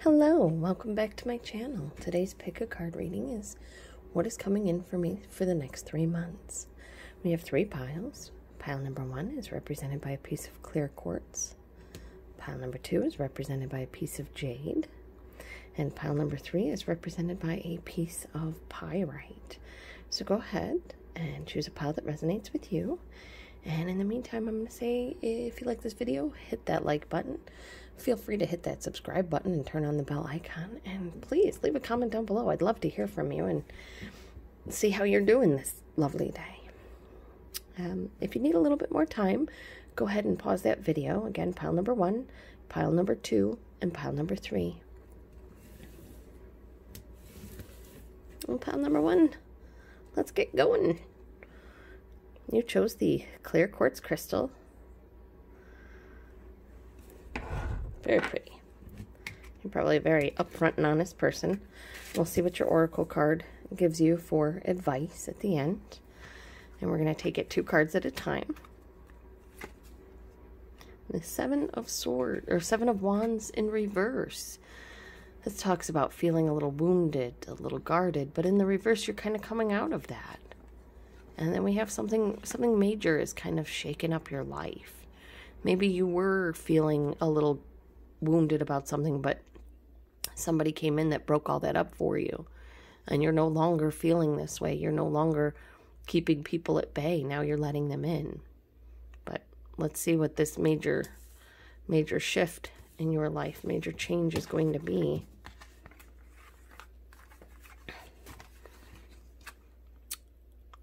Hello, welcome back to my channel. Today's pick a card reading is what is coming in for me for the next 3 months. We have 3 piles. Pile number 1 is represented by a piece of clear quartz. Pile number 2 is represented by a piece of jade. And pile number 3 is represented by a piece of pyrite. So go ahead and choose a pile that resonates with you. And in the meantime, I'm going to say, if you like this video, hit that like button. Feel free to hit that subscribe button and turn on the bell icon. And please leave a comment down below. I'd love to hear from you and see how you're doing this lovely day. If you need a little bit more time, go ahead and pause that video. Again, pile number 1, pile number 2, and pile number 3. And pile number 1, let's get going. You chose the clear quartz crystal. Very pretty. You're probably a very upfront and honest person. We'll see what your oracle card gives you for advice at the end. And we're going to take it 2 cards at a time. The 7 of Swords, or 7 of Wands in reverse. This talks about feeling a little wounded, a little guarded, but in the reverse, you're kind of coming out of that. And then we have something major is kind of shaking up your life. Maybe you were feeling a little wounded about something, but somebody came in that broke all that up for you. And you're no longer feeling this way. You're no longer keeping people at bay. Now you're letting them in. But let's see what this major shift in your life, major change is going to be.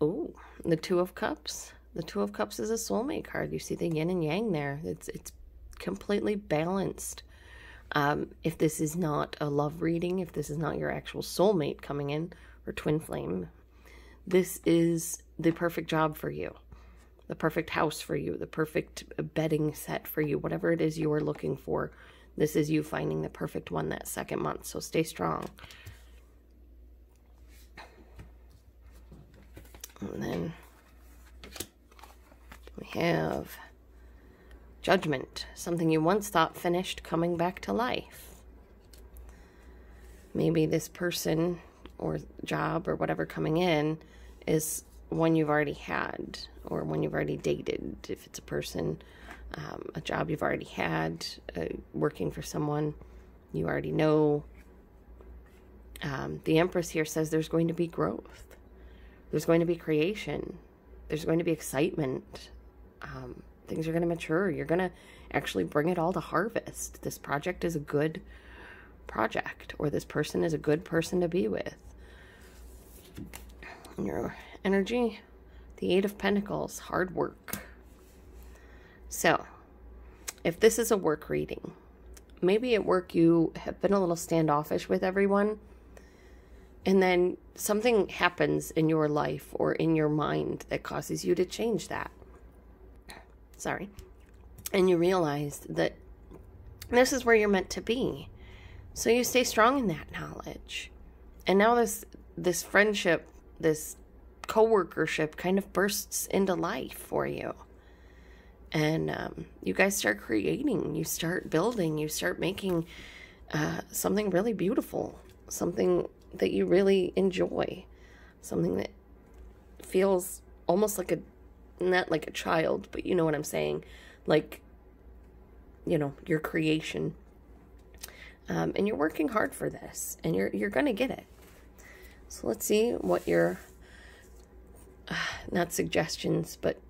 Oh, the 2 of Cups. The 2 of Cups is a soulmate card. You see the yin and yang there. It's completely balanced. If this is not a love reading, if this is not your actual soulmate coming in, or twin flame, this is the perfect job for you. The perfect house for you. The perfect bedding set for you. Whatever it is you are looking for, this is you finding the perfect one that 2nd month. So stay strong. And then we have Judgment, something you once thought finished coming back to life. Maybe this person or job or whatever coming in is one you've already had or one you've already dated. If it's a person, a job you've already had, working for someone you already know. The Empress here says there's going to be growth. There's going to be creation. There's going to be excitement. Things are going to mature. You're going to actually bring it all to harvest. This project is a good project, or this person is a good person to be with. In your energy, the 8 of Pentacles, hard work. So, if this is a work reading, maybe at work you have been a little standoffish with everyone, and then something happens in your life or in your mind that causes you to change that. Sorry. And you realize that this is where you're meant to be. So you stay strong in that knowledge. And now this friendship, this co-workership kind of bursts into life for you. And you guys start creating, you start building, you start making something really beautiful. Something that you really enjoy. Something that feels almost like not like a child, but you know what I'm saying. Like, you know, your creation. And you're working hard for this. And you're going to get it. So let's see what your, not suggestions, but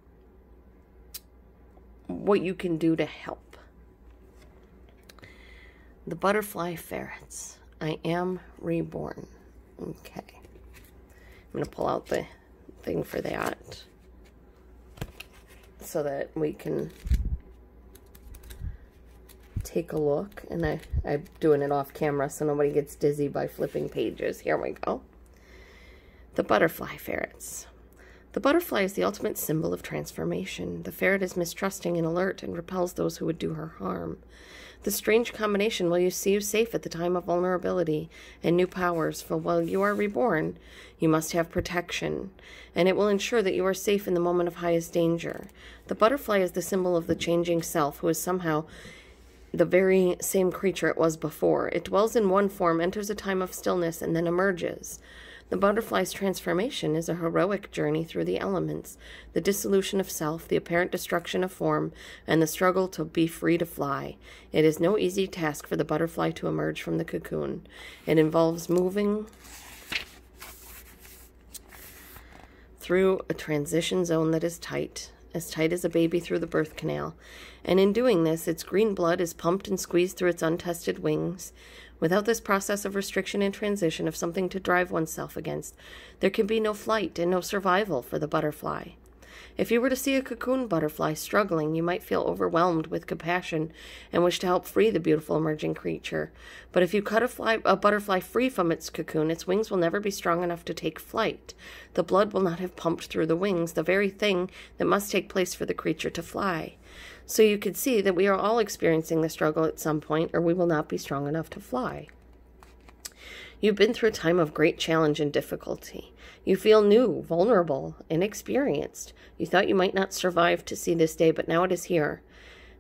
what you can do to help. The butterfly ferrets. I am reborn. Okay. I'm going to pull out the thing for that so that we can take a look. And I'm doing it off camera so nobody gets dizzy by flipping pages. Here we go. The butterfly ferrets. The butterfly is the ultimate symbol of transformation. The ferret is mistrusting and alert and repels those who would do her harm. The strange combination will see you safe at the time of vulnerability and new powers, for while you are reborn, you must have protection, and it will ensure that you are safe in the moment of highest danger. The butterfly is the symbol of the changing self, who is somehow the very same creature it was before. It dwells in one form, enters a time of stillness, and then emerges. The butterfly's transformation is a heroic journey through the elements, the dissolution of self, the apparent destruction of form, and the struggle to be free to fly. It is no easy task for the butterfly to emerge from the cocoon. It involves moving through a transition zone that is tight as a baby through the birth canal. And in doing this, its green blood is pumped and squeezed through its untested wings. Without this process of restriction and transition, of something to drive oneself against, there can be no flight and no survival for the butterfly. If you were to see a cocoon butterfly struggling, you might feel overwhelmed with compassion and wish to help free the beautiful emerging creature. But if you cut a butterfly free from its cocoon, its wings will never be strong enough to take flight. The blood will not have pumped through the wings, the very thing that must take place for the creature to fly. So you could see that we are all experiencing the struggle at some point, or we will not be strong enough to fly. You've been through a time of great challenge and difficulty. You feel new, vulnerable, inexperienced. You thought you might not survive to see this day, but now it is here.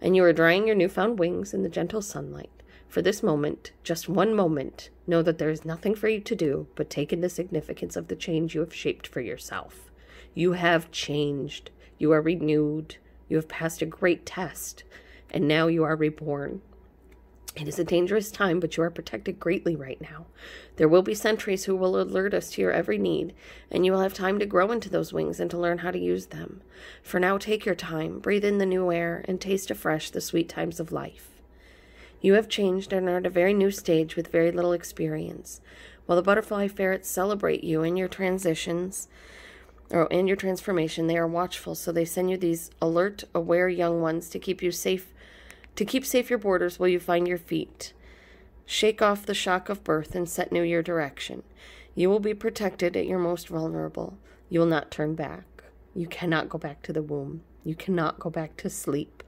And you are drying your newfound wings in the gentle sunlight. For this moment, just one moment, know that there is nothing for you to do but take in the significance of the change you have shaped for yourself. You have changed. You are renewed. You have passed a great test, and now you are reborn. It is a dangerous time, but you are protected greatly right now. There will be sentries who will alert us to your every need, and you will have time to grow into those wings and to learn how to use them. For now, take your time, breathe in the new air, and taste afresh the sweet times of life. You have changed and are at a very new stage with very little experience. While the butterfly ferrets celebrate you in your transitions, or in your transformation, they are watchful, so they send you these alert, aware young ones to keep you safe, to keep safe your borders while you find your feet. Shake off the shock of birth and set new your direction. You will be protected at your most vulnerable. You will not turn back. You cannot go back to the womb. You cannot go back to sleep.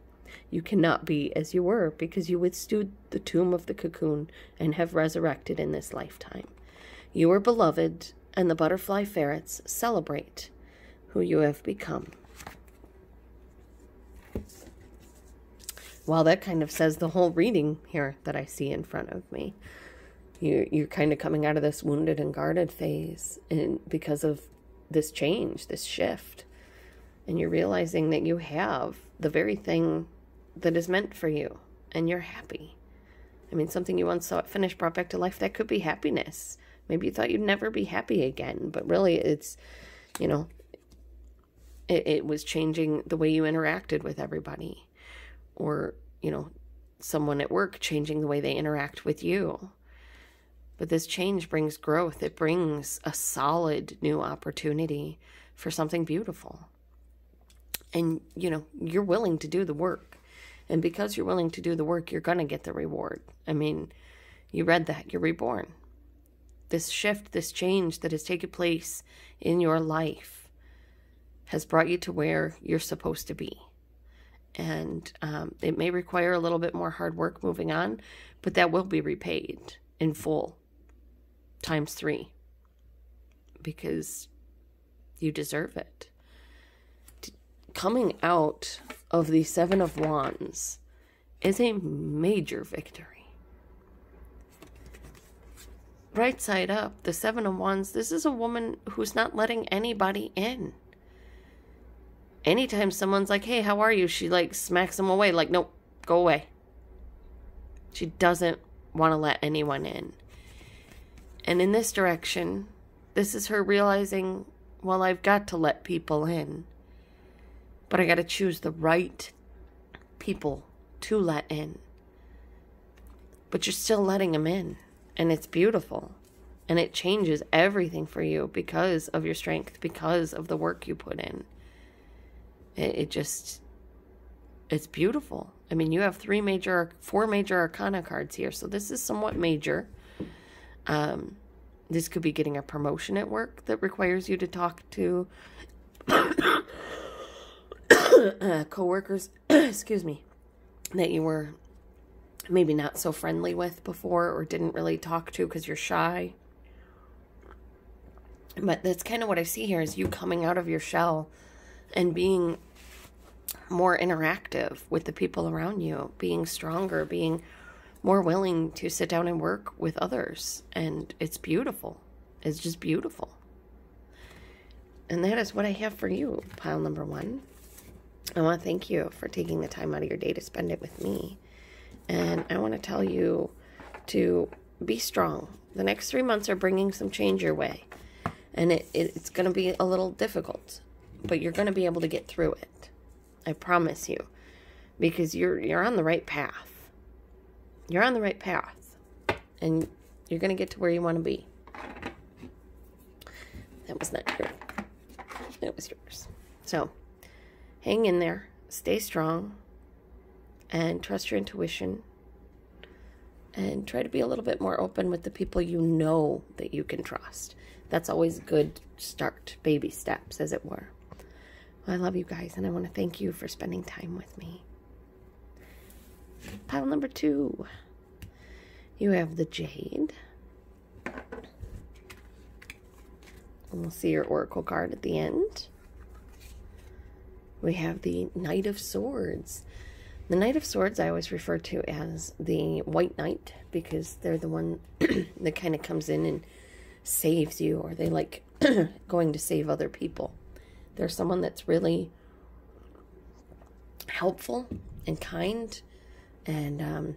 You cannot be as you were because you withstood the tomb of the cocoon and have resurrected in this lifetime. You are beloved, and the butterfly ferrets celebrate who you have become. Well, that kind of says the whole reading here that I see in front of me. You're kind of coming out of this wounded and guarded phase and because of this change, this shift. And you're realizing that you have the very thing that is meant for you, and you're happy. I mean, something you once thought finished brought back to life, that could be happiness. Maybe you thought you'd never be happy again, but really it's, you know, it was changing the way you interacted with everybody. Or, you know, someone at work changing the way they interact with you. But this change brings growth. It brings a solid new opportunity for something beautiful. And, you know, you're willing to do the work. And because you're willing to do the work, you're going to get the reward. I mean, you read that. You're reborn. This shift, this change that has taken place in your life has brought you to where you're supposed to be. And it may require a little bit more hard work moving on, but that will be repaid in full, times 3, because you deserve it. Coming out of the 7 of Wands is a major victory. Right side up, the 7 of Wands, this is a woman who's not letting anybody in. Anytime someone's like, hey, how are you? She like smacks them away. Like, nope, go away. She doesn't want to let anyone in. And in this direction, this is her realizing, well, I've got to let people in. But I got to choose the right people to let in. But you're still letting them in. And it's beautiful. And it changes everything for you because of your strength, because of the work you put in. It's beautiful. I mean, you have 4 major arcana cards here, so this is somewhat major. This could be getting a promotion at work that requires you to talk to coworkers, excuse me, that you were maybe not so friendly with before or didn't really talk to because you're shy. But that's kind of what I see here is you coming out of your shell and being more interactive with the people around you, being stronger, being more willing to sit down and work with others. And it's beautiful. It's just beautiful. And that is what I have for you, pile number 1. I want to thank you for taking the time out of your day to spend it with me. And I want to tell you to be strong. The next 3 months are bringing some change your way. And it's going to be a little difficult, but you're going to be able to get through it. I promise you, because you're on the right path. You're on the right path, and you're going to get to where you want to be. That was not yours. That was yours. So, hang in there, stay strong, and trust your intuition, and try to be a little bit more open with the people you know that you can trust. That's always a good start, baby steps, as it were. Well, I love you guys, and I want to thank you for spending time with me. Pile number 2. You have the Jade. And we'll see your Oracle card at the end. We have the Knight of Swords. The Knight of Swords I always refer to as the White Knight, because they're the one that kind of comes in and saves you, or they like going to save other people. They're someone that's really helpful and kind, and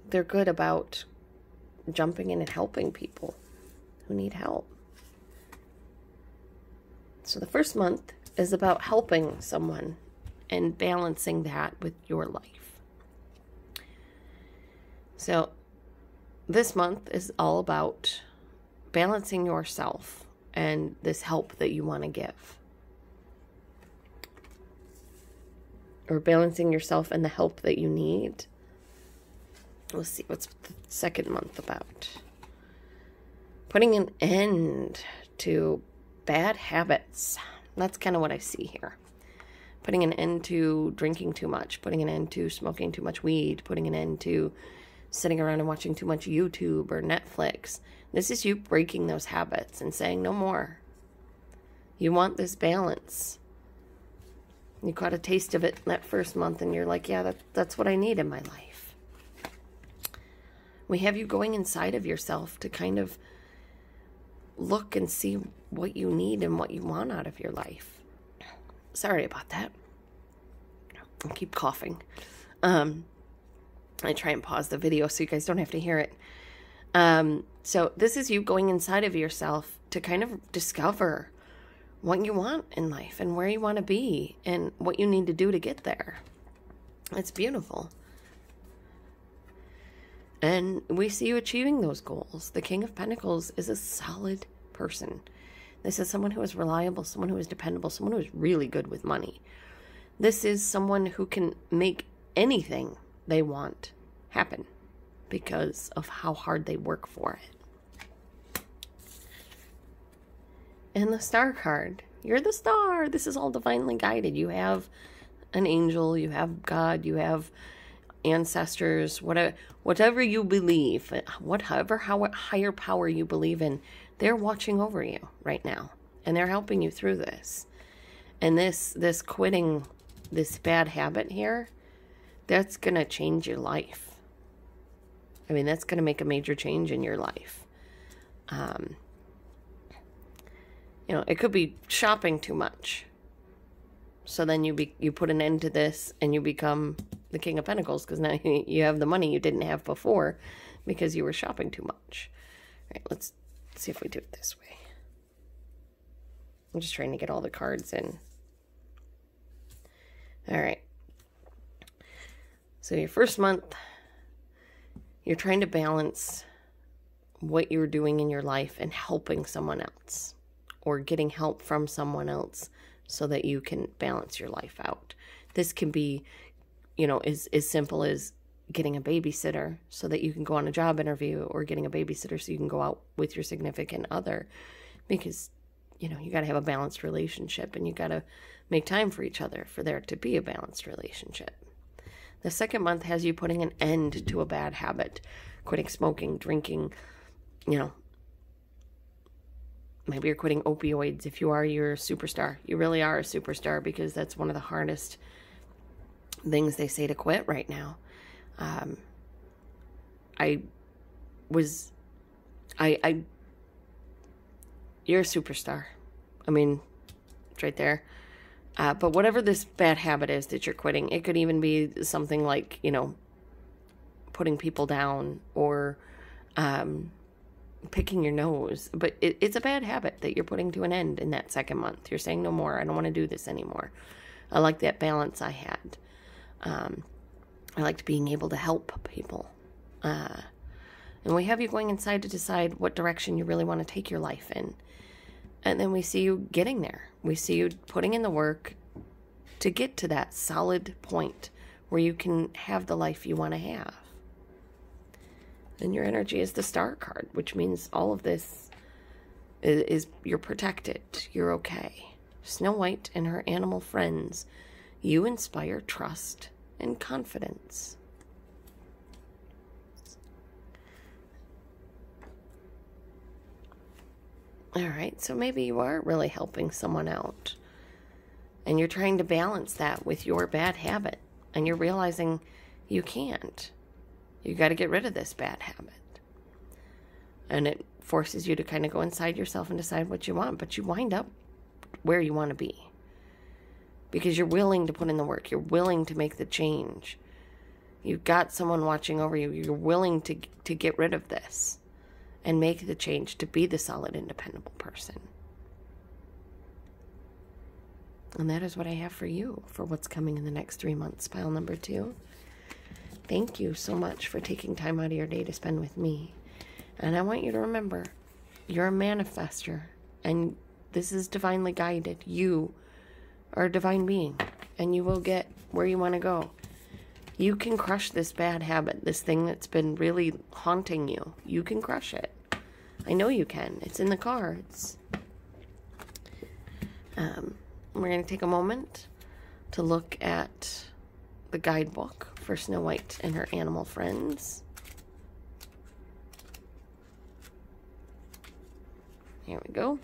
they're good about jumping in and helping people who need help. So the first month is about helping someone and balancing that with your life. So this month is all about balancing yourself and this help that you want to give. Or balancing yourself and the help that you need. Let's see, what's the second month about? Putting an end to bad habits. That's kind of what I see here. Putting an end to drinking too much. Putting an end to smoking too much weed. Putting an end to sitting around and watching too much YouTube or Netflix. This is you breaking those habits and saying no more. You want this balance. You got a taste of it that first month and you're like, yeah, that's what I need in my life. We have you going inside of yourself to kind of look and see what you need and what you want out of your life. Sorry about that. I keep coughing. I try and pause the video so you guys don't have to hear it. So this is you going inside of yourself to kind of discover what you want in life and where you want to be and what you need to do to get there. It's beautiful. And we see you achieving those goals. The King of Pentacles is a solid person. This is someone who is reliable, someone who is dependable, someone who is really good with money. This is someone who can make anything they want happen because of how hard they work for it. And the Star card. You're the star. This is all divinely guided. You have an angel, you have God, you have ancestors, whatever you believe, whatever higher power you believe in, they're watching over you right now. And they're helping you through this. And this quitting this bad habit here, that's going to change your life. I mean, that's going to make a major change in your life. You know, it could be shopping too much. So then you put an end to this and you become the King of Pentacles because now you have the money you didn't have before because you were shopping too much. All right, let's see if we do it this way. I'm just trying to get all the cards in. All right. So your first month, you're trying to balance what you're doing in your life and helping someone else or getting help from someone else so that you can balance your life out. This can be, you know, as simple as getting a babysitter so that you can go on a job interview, or getting a babysitter so you can go out with your significant other, because, you know, you got to have a balanced relationship and you got to make time for each other for there to be a balanced relationship. The second month has you putting an end to a bad habit, quitting smoking, drinking, you know, Maybe you're quitting opioids. If you are, you're a superstar. You really are a superstar, because that's one of the hardest things they say to quit right now. You're a superstar. I mean, it's right there. But whatever this bad habit is that you're quitting, it could even be something like, you know, putting people down, or picking your nose. But it's a bad habit that you're putting to an end in that second month. You're saying, no more. I don't want to do this anymore. I like that balance I had. I liked being able to help people. And we have you going inside to decide what direction you really want to take your life in. And then we see you getting there. We see you putting in the work to get to that solid point where you can have the life you want to have. And your energy is the Star card, which means all of this is you're protected. You're okay. Snow White and her animal friends, you inspire trust and confidence. All right, so maybe you are really helping someone out, and you're trying to balance that with your bad habit, and you're realizing you can't. You got to get rid of this bad habit. And it forces you to kind of go inside yourself and decide what you want, but you wind up where you want to be, because you're willing to put in the work. You're willing to make the change. You've got someone watching over you. You're willing to get rid of this and make the change to be the solid, independent person. And that is what I have for you for what's coming in the next 3 months, pile number 2. Thank you so much for taking time out of your day to spend with me. And I want you to remember, you're a manifester, and this is divinely guided. You are a divine being, and you will get where you want to go. You can crush this bad habit, this thing that's been really haunting you. You can crush it. I know you can. It's in the cards. We're going to take a moment to look at the guidebook for Snow White and her animal friends. Here we go.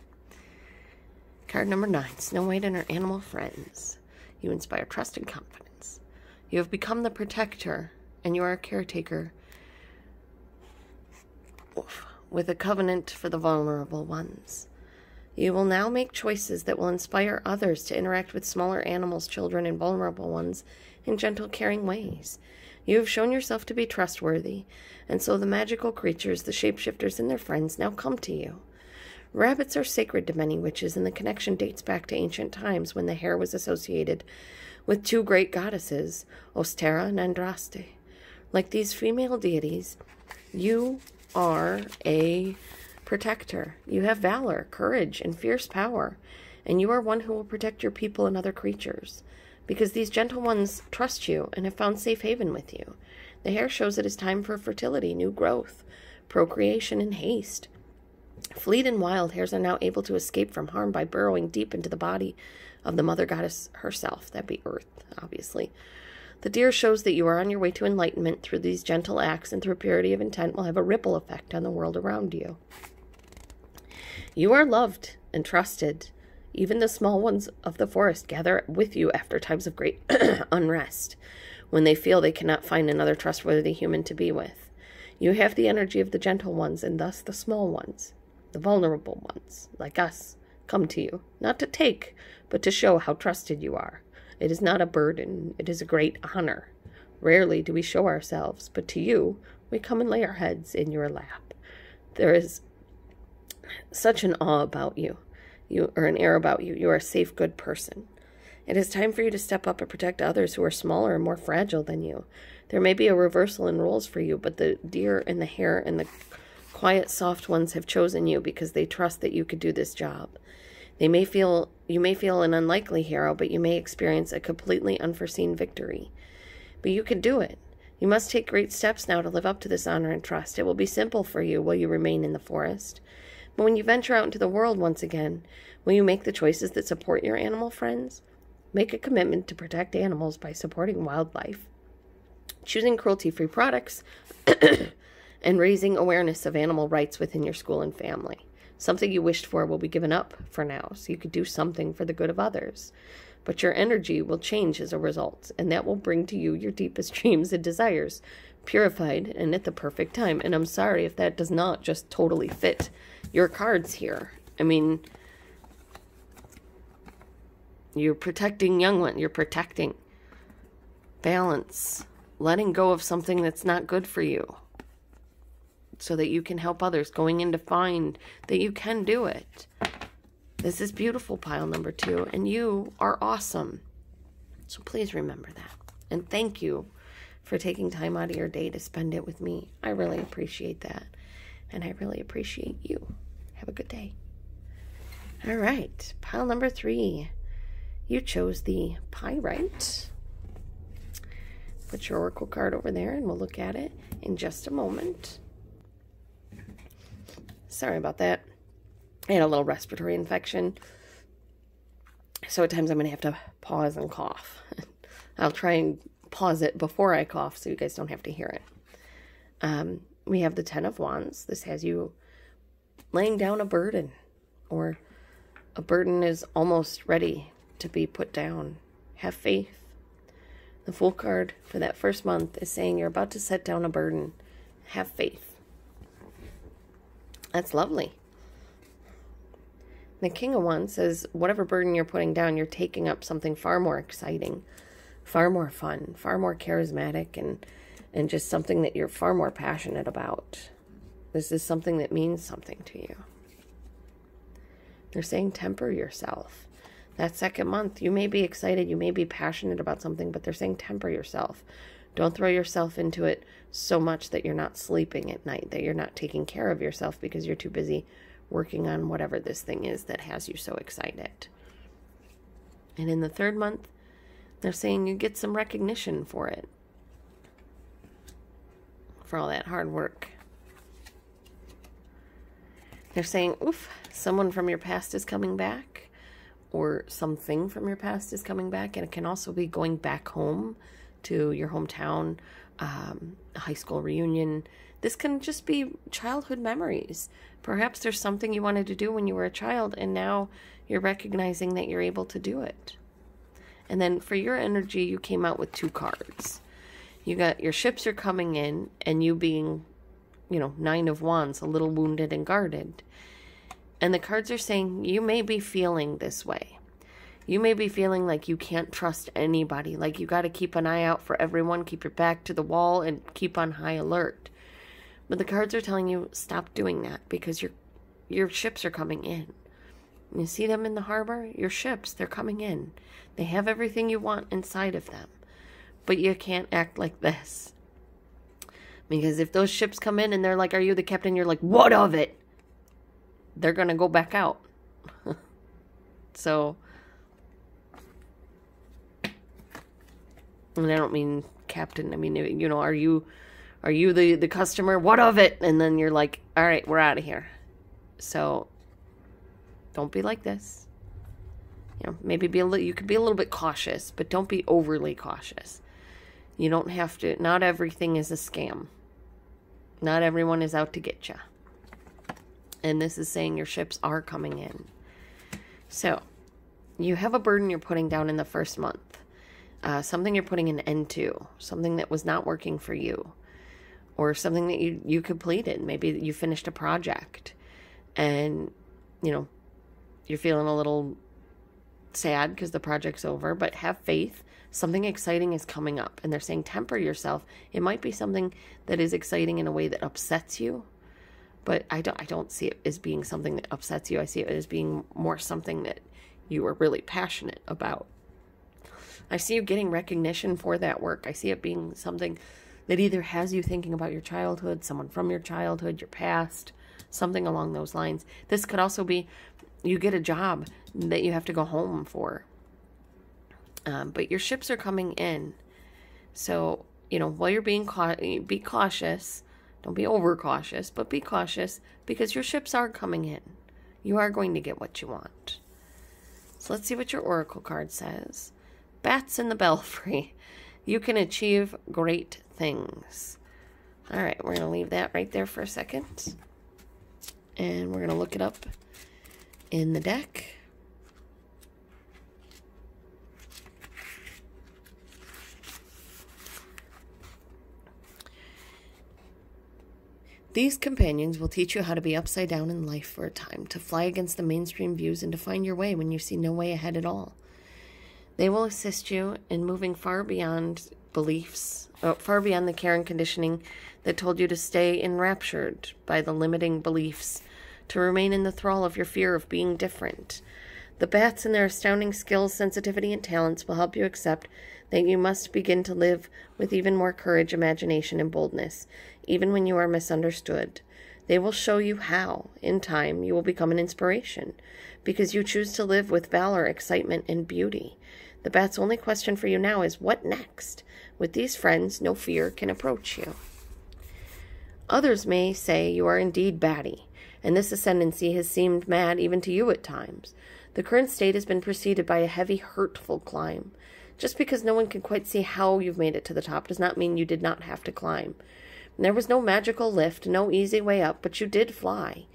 Card number 9, Snow White and her animal friends. You inspire trust and confidence. You have become the protector, and you are a caretaker with a covenant for the vulnerable ones. You will now make choices that will inspire others to interact with smaller animals, children, and vulnerable ones in gentle, caring ways. You have shown yourself to be trustworthy, and so the magical creatures, the shapeshifters and their friends, now come to you. Rabbits are sacred to many witches, and the connection dates back to ancient times when the hare was associated with 2 great goddesses, Ostera and Andraste. Like these female deities, you are a protector. You have valor, courage, and fierce power, and you are one who will protect your people and other creatures, because these gentle ones trust you and have found safe haven with you. The hare shows it is time for fertility, new growth, procreation, and haste. Fleet and wild hares are now able to escape from harm by burrowing deep into the body of the mother goddess herself. That'd be Earth, obviously. The deer shows that you are on your way to enlightenment through these gentle acts, and through purity of intent will have a ripple effect on the world around you. You are loved and trusted. Even the small ones of the forest gather with you after times of great unrest, when they feel they cannot find another trustworthy human to be with. You have the energy of the gentle ones, and thus the small ones, the vulnerable ones, like us, come to you, not to take, but to show how trusted you are. It is not a burden, it is a great honor. Rarely do we show ourselves, but to you, we come and lay our heads in your lap. There is such an awe about you, an air about you. You are a safe, good person. It is time for you to step up and protect others who are smaller and more fragile than you. There may be a reversal in roles for you, but the deer and the hare and the quiet, soft ones have chosen you because they trust that you could do this job. You may feel an unlikely hero, but you may experience a completely unforeseen victory. But you could do it. You must take great steps now to live up to this honor and trust. It will be simple for you while you remain in the forest. But when you venture out into the world once again, will you make the choices that support your animal friends? Make a commitment to protect animals by supporting wildlife, choosing cruelty-free products, and raising awareness of animal rights within your school and family. Something you wished for will be given up for now, so you could do something for the good of others. But your energy will change as a result, and that will bring to you your deepest dreams and desires, purified and at the perfect time. And I'm sorry if that does not just totally fit your cards here. I mean, you're protecting young ones. You're protecting balance, letting go of something that's not good for you so that you can help others, going in to find that you can do it. This is beautiful, pile number 2, and you are awesome. So please remember that. And thank you for taking time out of your day to spend it with me. I really appreciate that. And I really appreciate you. Have a good day. All right, pile number 3. You chose the Pyrite. Put your oracle card over there and we'll look at it in just a moment. Sorry about that. I had a little respiratory infection. So at times I'm going to have to pause and cough. I'll try and pause it before I cough so you guys don't have to hear it. We have the 10 of Wands. This has you laying down a burden, or a burden is almost ready to be put down. Have faith. The Fool card for that first month is saying you're about to set down a burden. Have faith. That's lovely. The King of Wands says whatever burden you're putting down, you're taking up something far more exciting, far more fun, far more charismatic, and just something that you're far more passionate about. This is something that means something to you. They're saying temper yourself. That second month, you may be excited, you may be passionate about something, but they're saying temper yourself. Don't throw yourself into it so much that you're not sleeping at night, that you're not taking care of yourself because you're too busy working on whatever this thing is that has you so excited. And in the third month, they're saying you get some recognition for it, for all that hard work. They're saying, oof, someone from your past is coming back, or something from your past is coming back, and it can also be going back home to your hometown, a high school reunion. This can just be childhood memories. Perhaps there's something you wanted to do when you were a child, and now you're recognizing that you're able to do it. And then for your energy, you came out with 2 cards. You got your ships are coming in, and you being, 9 of Wands, a little wounded and guarded. And the cards are saying you may be feeling this way. You may be feeling like you can't trust anybody, like you got to keep an eye out for everyone, keep your back to the wall, and keep on high alert. But the cards are telling you stop doing that, because your ships are coming in. You see them in the harbor? Your ships, they're coming in. They have everything you want inside of them. But you can't act like this. Because if those ships come in and they're like, are you the captain? You're like, what of it? They're going to go back out. So, and I don't mean captain. I mean, are you the customer? What of it? And then you're like, all right, we're out of here. So don't be like this. Maybe you could be a little bit cautious, but don't be overly cautious. You don't have to. Not everything is a scam. Not everyone is out to get you. And this is saying your ships are coming in. So you have a burden you're putting down in the first month. Something you're putting an end to. Something that was not working for you. Or something that you completed. Maybe you finished a project. And, you're feeling a little sad because the project's over. But have faith. Something exciting is coming up. And they're saying temper yourself. It might be something that is exciting in a way that upsets you. But I don't see it as being something that upsets you. I see it as being more something that you are really passionate about. I see you getting recognition for that work. I see it being something that either has you thinking about your childhood, someone from your childhood, your past, something along those lines. This could also be you get a job that you have to go home for. But your ships are coming in. So, while you're be cautious. Don't be overcautious, but be cautious, because your ships are coming in. You are going to get what you want. So let's see what your oracle card says. Bats in the belfry. You can achieve great things. All right, we're going to leave that right there for a second. And we're going to look it up in the deck. These companions will teach you how to be upside down in life for a time, to fly against the mainstream views, and to find your way when you see no way ahead at all. They will assist you in moving far beyond beliefs, far beyond the care and conditioning that told you to stay enraptured by the limiting beliefs, to remain in the thrall of your fear of being different. The bats and their astounding skills, sensitivity, and talents will help you accept that you must begin to live with even more courage, imagination, and boldness, even when you are misunderstood. They will show you how, in time, you will become an inspiration, because you choose to live with valor, excitement, and beauty. The bat's only question for you now is, what next? With these friends, no fear can approach you. Others may say you are indeed batty, and this ascendancy has seemed mad even to you at times. The current state has been preceded by a heavy, hurtful climb. Just because no one can quite see how you've made it to the top does not mean you did not have to climb. There was no magical lift, no easy way up, but you did fly.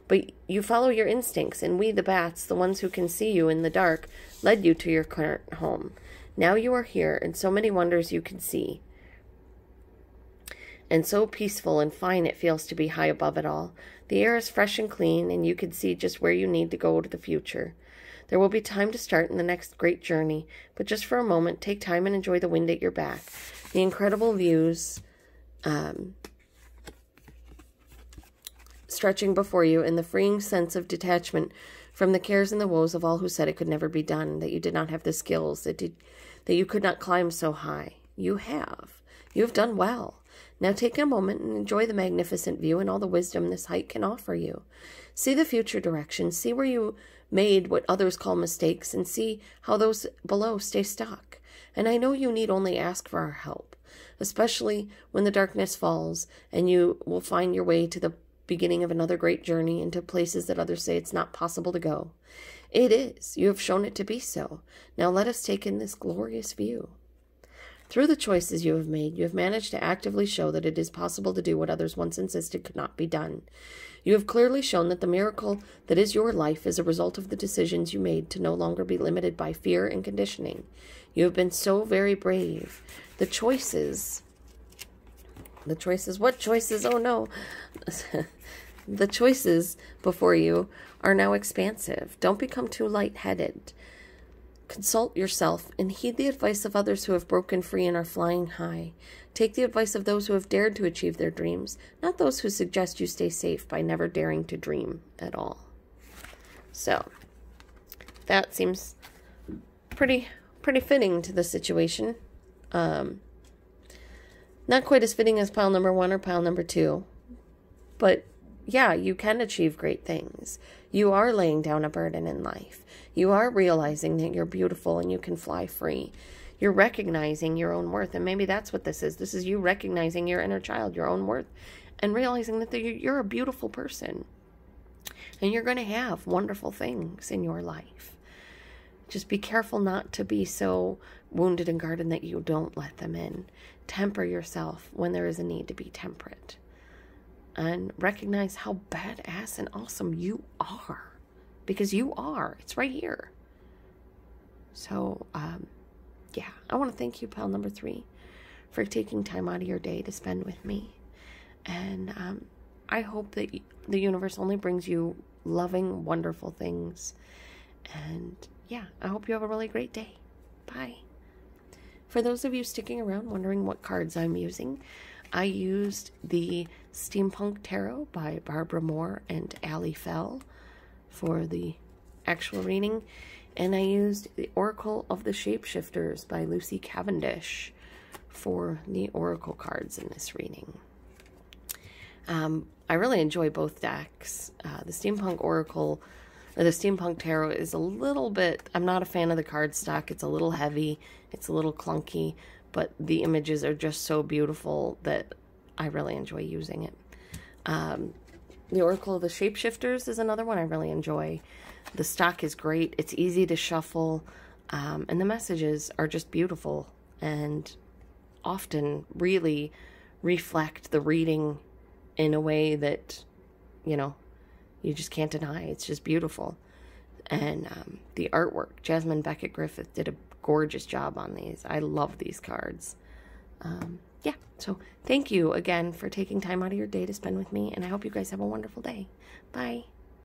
But you follow your instincts, and we, the bats, the ones who can see you in the dark, led you to your current home. Now you are here, and so many wonders you can see. And so peaceful and fine it feels to be high above it all. The air is fresh and clean, and you can see just where you need to go to the future. There will be time to start in the next great journey, but just for a moment, take time and enjoy the wind at your back, the incredible views stretching before you, and the freeing sense of detachment from the cares and the woes of all who said it could never be done, that you did not have the skills, that you could not climb so high. You have. You have done well. Now take a moment and enjoy the magnificent view and all the wisdom this height can offer you. See the future direction. See where you made what others call mistakes, and see how those below stay stuck. And I know you need only ask for our help, especially when the darkness falls, and you will find your way to the beginning of another great journey into places that others say it's not possible to go. It is. You have shown it to be so. Now let us take in this glorious view. Through the choices you have made, you have managed to actively show that it is possible to do what others once insisted could not be done. You have clearly shown that the miracle that is your life is a result of the decisions you made to no longer be limited by fear and conditioning. You have been so very brave. The choices, what choices? Oh no. The choices before you are now expansive. Don't become too light-headed. Consult yourself and heed the advice of others who have broken free and are flying high. Take the advice of those who have dared to achieve their dreams, not those who suggest you stay safe by never daring to dream at all. So, that seems pretty fitting to the situation. Not quite as fitting as pile number 1 or pile number 2, but yeah, you can achieve great things. You are laying down a burden in life. You are realizing that you're beautiful and you can fly free. You're recognizing your own worth, and maybe that's what this is. This is you recognizing your inner child, your own worth, and realizing that you're a beautiful person, and you're going to have wonderful things in your life. Just be careful not to be so wounded and guarded that you don't let them in. Temper yourself when there is a need to be temperate. And recognize how badass and awesome you are. Because you are. It's right here. So, yeah. I want to thank you, pal number 3, for taking time out of your day to spend with me. And I hope that the universe only brings you loving, wonderful things. And, yeah, I hope you have a really great day. Bye. For those of you sticking around wondering what cards I'm using, I used the Steampunk Tarot by Barbara Moore and Allie Fell for the actual reading, and I used the Oracle of the Shapeshifters by Lucy Cavendish for the Oracle cards in this reading. I really enjoy both decks. The Steampunk Oracle, or the Steampunk Tarot, is a little bit, I'm not a fan of the card stock. It's a little heavy, it's a little clunky, but the images are just so beautiful that I really enjoy using it. The Oracle of the Shapeshifters is another one I really enjoy. The stock is great. It's easy to shuffle. And the messages are just beautiful and often really reflect the reading in a way that, you know, You just can't deny. It's just beautiful. And the artwork, Jasmine Becket-Griffith did a gorgeous job on these. I love these cards. Yeah, so thank you again for taking time out of your day to spend with me, and I hope you guys have a wonderful day. Bye.